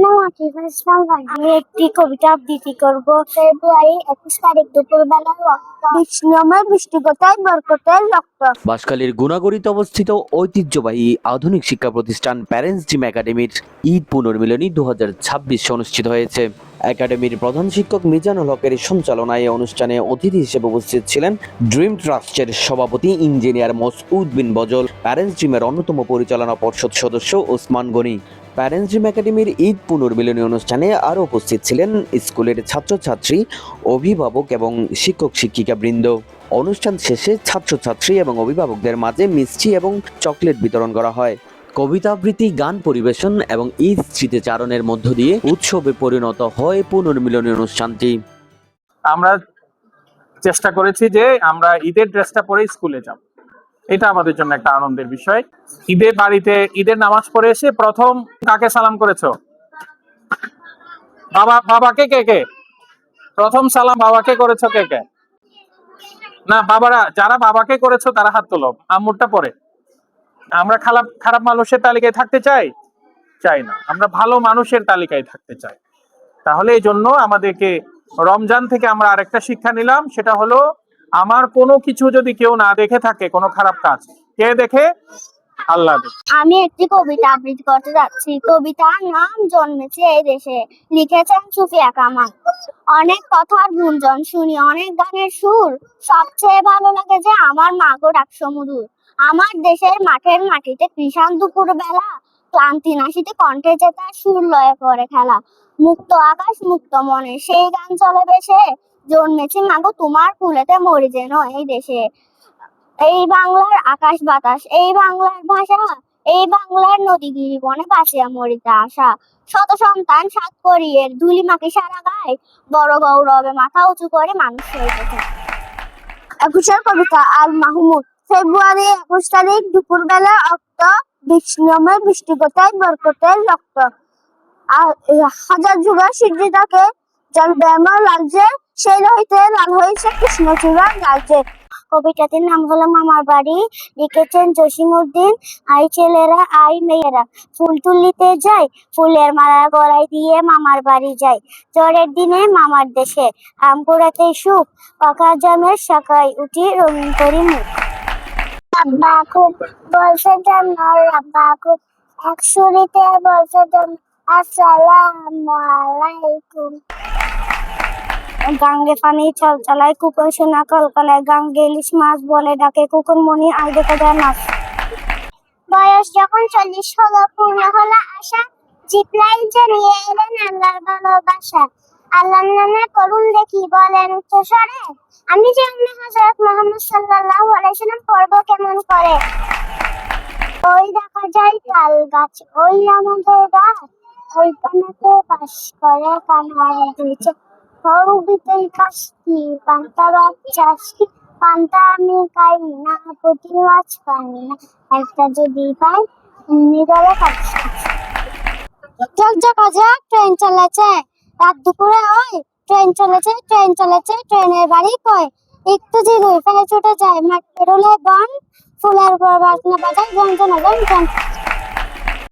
নাম আকিফুল ইসলাম খান। আমি একটি কবিতা আবৃত্তি করব। ফেব্রুয়ারি 21 তারিখ দুপুরবেলা বিষ্ণুময় বৃষ্টিগতায় বরকতের রক্ত। বাঁশখালীর গুনাগড়িতে অবস্থিত ঐতিহ্যবাহী আধুনিক শিক্ষা প্রতিষ্ঠান প্যারেন্টস ড্রিম একাডেমির ঈদ পুনর্মিলনী 2026 অনুষ্ঠিত হয়েছে। একাডেমির প্রধান শিক্ষক মিজানুল হকের সঞ্চালনায় অনুষ্ঠানে অতিথি হিসেবে উপস্থিত ছিলেন ড্রিম ট্রাস্টের সভাপতি ইঞ্জিনিয়ার মসউদ বিন বজল, প্যারেন্টস ড্রিমের অন্যতম পরিচালনা পর্ষদ সদস্য ওসমান গনি। প্যারেন্টস ড্রিম একাডেমির ঈদ পুনর্মিলনী অনুষ্ঠানে আরও উপস্থিত ছিলেন স্কুলের ছাত্রছাত্রী, অভিভাবক এবং শিক্ষক শিক্ষিকা বৃন্দ। অনুষ্ঠান শেষে ছাত্রছাত্রী এবং অভিভাবকদের মাঝে মিষ্টি এবং চকলেট বিতরণ করা হয়। কবিতা আবৃত্তি, গান পরিবেশন এবং ঈদ স্মৃতিচারণের মধ্য দিয়ে উৎসবে পরিণত হয় পুনর্মিলনী অনুষ্ঠানটি। আমরা চেষ্টা করেছি যে আমরা ঈদের ড্রেসটা পরে স্কুলে যাব, এটা আমাদের জন্য একটা আনন্দের বিষয়। ঈদের বাড়িতে ঈদের নামাজ পড়ে এসে প্রথম কাকে সালাম করেছো? বাবাকে কে কে? প্রথম সালাম বাবাকে করেছো কে কে? না, বাবারা যারা বাবাকে করেছো তারা হাত তোলো, আম্মুরটা পরে। আমরা খারাপ মানুষের তালিকায় থাকতে চাই না, আমরা ভালো মানুষের তালিকায় থাকতে চাই। তাহলে এই জন্য আমাদেরকে রমজান থেকে আমরা আরেকটা শিক্ষা নিলাম, সেটা হলো আমার কোনো কিছু যদি কেউ না দেখে থাকে, কোনো খারাপ কাজ, কে দেখে? আল্লাহ দেখে। আমি একটি কবিতা আবৃত্তি করতে যাচ্ছি। কবিতার নাম জন্মেছে এই দেশে, লিখেছেন সুফিয়া কামাল। অনেক কথার গুঞ্জন শুনি, অনেক গানের সুর, সবচেয়ে ভালো লাগে যে আমার মা গো ডাক সমুদূর। আমার দেশের মাঠের মাটিতে কৃষাণ দুপুর বেলা, ক্লান্তি নাশিতে কণ্ঠে যে তার সুর লয়ে করে খেলা। মুক্ত আকাশ মুক্ত মনে সেই গান চলে বেশে, জন্মেছি মাগো তোমার কুলেতে মরি যেন এই দেশে। এই বাংলার আকাশ বাতাস, এই বাংলার ভাষা, এই বাংলার নদী গিরি বনে বাঁচিয়া মরিতে আসা। শত সন্তান সাত করিয়ের ধুলি মাকে সারা গায়, বড় গৌরবে মাথা উঁচু করে মানুষ হইতেছে। 21 কবিতা আল মাহমুদ। ফেব্রুয়ারি 21 তারিখ দুপুরবেলা অক্ত, বিষ্ণুময় বৃষ্টিগতায় বরকতের রক্ত। হাজার যুগের সিদ্ধিটাকে জল ব্যায়াম লাগছে, সেই হইতে লাল হয়েছে কৃষ্ণচূড়ার রাজ্যে। কবিতাটির নাম হলো মামার বাড়ি, লিখেছেন জসিমউদ্দিন। আই ছেলেরা আই মেয়েরা ফুল তুলিতে যায়, ফুলের মালা গলায় দিয়ে মামার বাড়ি যায়। ঝড়ের দিনে মামার দেশে আম কুড়াতে সুখ, পাকা জামের শাখায় উঠি রঙিন করি মুখ। আব্বা খুব বলছে জন্য, আব্বা খুব এক সুরিতে বলছে জন্য, আসসালামু আলাইকুম। গাঙ্গে পানি চল চলায়, কুকুর সোনা কলকলায়, গাঙ্গে ইলিশ মাছ বলে ডাকে, কুকুর মনি আই দেখা যায় নাচ। বয়স যখন 40 হলো, পূর্ণ হলো আশা, জিপলাইন জানিয়ে এলেন আল্লাহর ভালোবাসা। আল্লাহর নামে করুন দেখি বলেন উচ্চ স্বরে, আমি জানি হযরত মুহাম্মদ সাল্লাল্লাহু আলাইহি ওয়াসাল্লাম পড়ব কেমন করে। ওই দেখা যায় তাল গাছ, ওই আমাদের গাছ, ওই পানাতে বাস করে কানার দিচ্ছে। হৌবিতেই কাশকি পান্তা বাচ্চাসকি, পান্তা আমি খাই না, পুঁটি মাছ খাই না, একটা যদি পাই এমনি ধরে খাচ্ছি। ঝকঝক ট্রেন চলেছে, রাত দুপুরে ওই ট্রেন চলেছে, ট্রেনের বাড়ি কয়, একটু জিরুই ফেলে ছুটে যায়, মাঠ পেরোলে বন, ফুলের বাজনা বাজায়, বন